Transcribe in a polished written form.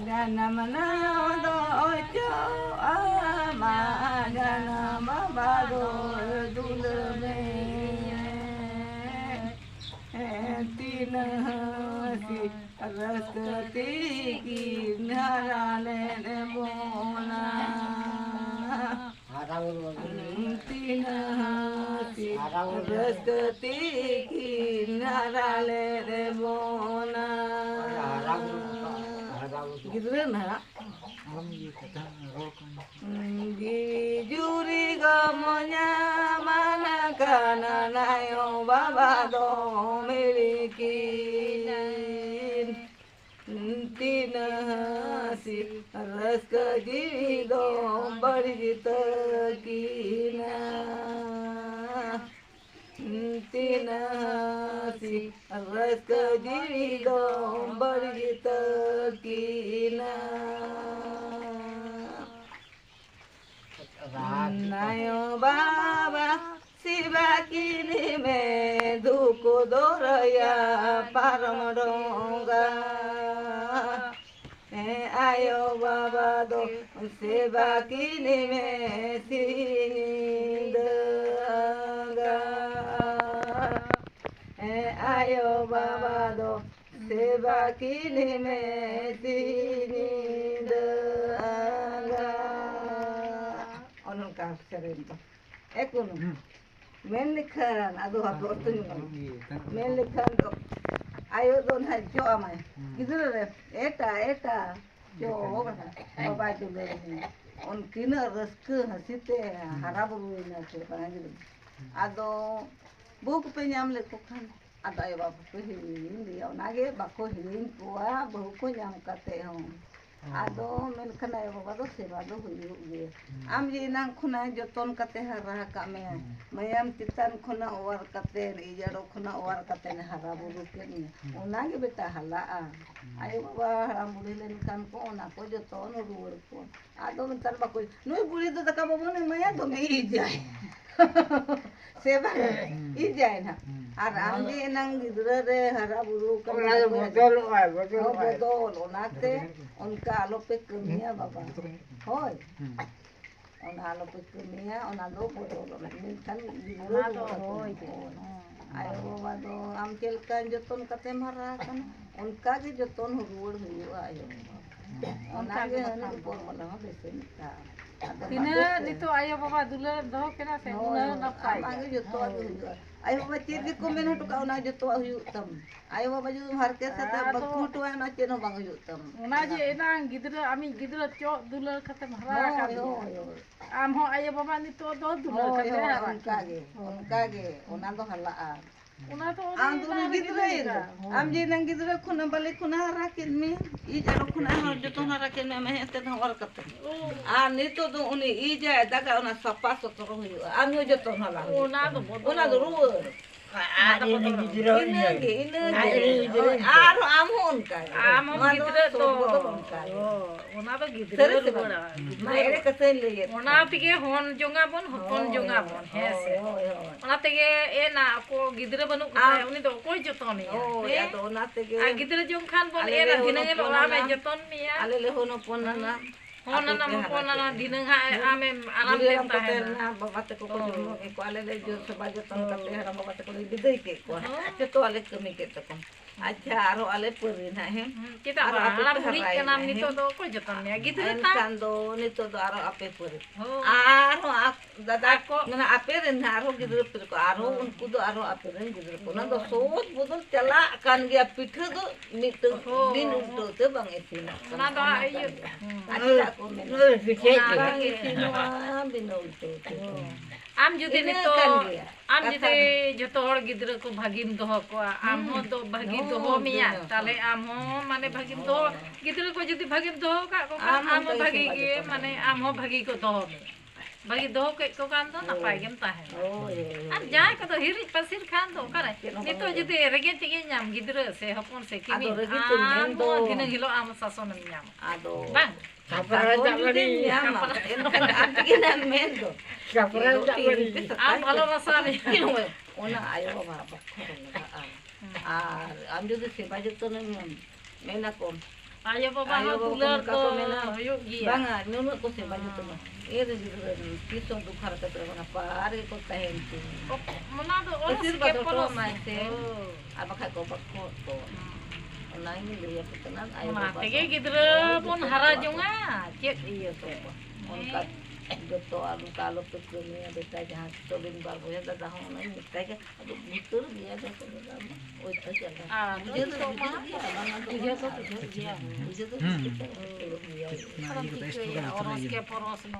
Gana mana do ojo ama gana mabado dulme tina si rastati ki narale bona tina si rastati ki narale bona gitu na juri gamonya mana kana nayo baba do milikin tina si ras ka jiri do barjita kina tina si ras ka jiri do barjita kina nayo baba siba kini me duku doraya param donga ayo baba do siba kini me singa ayo baba do siba kini me singa onun kapserin to ekunu menlikhan adu haplotun menlikhan to ayo don hai jo amai kidure re eta jo baba jule on kina raska hasite haraburu ina se pangidu ado buk pe nyam le kokhan ada ayo baba pe hirin dia onage bako hirin kuwa bahu ko nyam kate hon ado menlikhan ayo baba do seba do huyuk ge am ji nang khuna joton kate hara ka me mayam titan khuna war kate ijaro khuna war kate haraburu ke ni onage beta hala ayo baba haram buli len kan ko ona ko joton ruur ko ado mentar bako noi buli do taka baba ne maya do me ijai seba ijai na ar am ji nang gidra re haraburu ka bodol onate onka alope kemia baba hoy ona alope kemia ona do bodol kan gidra do hoy ayo baba do am kelkan joton kate mara kan onka ge joton ruur huyu ayo ona ge hanu por mala besenita tina nito ayo baba dula do kena se una napai am ge joto ayo baba chiri ko men hatu ka ona joto huyu tam ayo baba ju har ke sate bakutu ana cheno bang huyu tam ona je enang gidra ami gidra chok dula kate mara kan am ho ayo baba nito do dula kate onka ge ona do hala una to am do gidra am je nang gidra khuna bale khuna rakin me I jaro khuna har joto rakin me me te no war kate nito do uni I ja daga ona sapa sotoro huyu am yo joto hala ona do ruur aro amon ka amon gidra to ona do gidra ruara na ere kate le ona tige hon jonga bon hopon jonga bon hese ona tige ena ko gidra banu ka uni do ko joton ya ya do ona tige a gidra jong khan bon ena dinange lo ame joton ya ale le hono ponana honana mo ponana dinang ha ame alam lenta na babate ko jomo ko ale le jo seba joton kate hara babate ko didai ke ko to ale kemi ke to acha aro ale purina he kita alam buri kanam nito do ko joton ya gidra ta kando nito do aro ape puri aro dada ko na ape ren aro gidra pur ko aro unku do aro ape ren gidra ko na do sot budul chala kan gya pithu do nito din unto te bang esina na do ayo acha ko men bang esina binol to am jodi nito am jodi joto hor gidra ko bhagim doho ko am ho to bhagi doho miya tale am ho mane bhagim doho gidra ko jodi bhagim doho ka ko am ho bhagi ge mane am ho bhagi ko doho bagi doho ke ko kan to napai gem tahe ar jai ko to hiri pasir khan to kare nito jodi rege tige nyam gidra se hopon se kimi am ho dina hilo am sason nyam ado bang kapara japari nyam antigina mendo kapara japari am bhalo rasa ni ona ayo baba Ar am jodi seba jotonan mena ko Ayo baba Ayo, ho baba, tular kamu do mena. huyuk gia. banga nunut ko seba jotonan ere gidra pisong du khar ka banga pare ko tahen tu Oh, mana do oras Isir ke ba to polos. mai se Oh. apa ka ko bakko to nai ni liya petenan ayo Nah, baba tege to. gidra Oh, pun gitu, hara Bapak. junga. Cek Iya to onkat joto alu kalau to dunia beta jahat to bin bar boya da dah ona ni tega adu butur dia da to da oi ta jaga Ah, dia itu to mah. Iya to dia. dia to Orang ke poros no.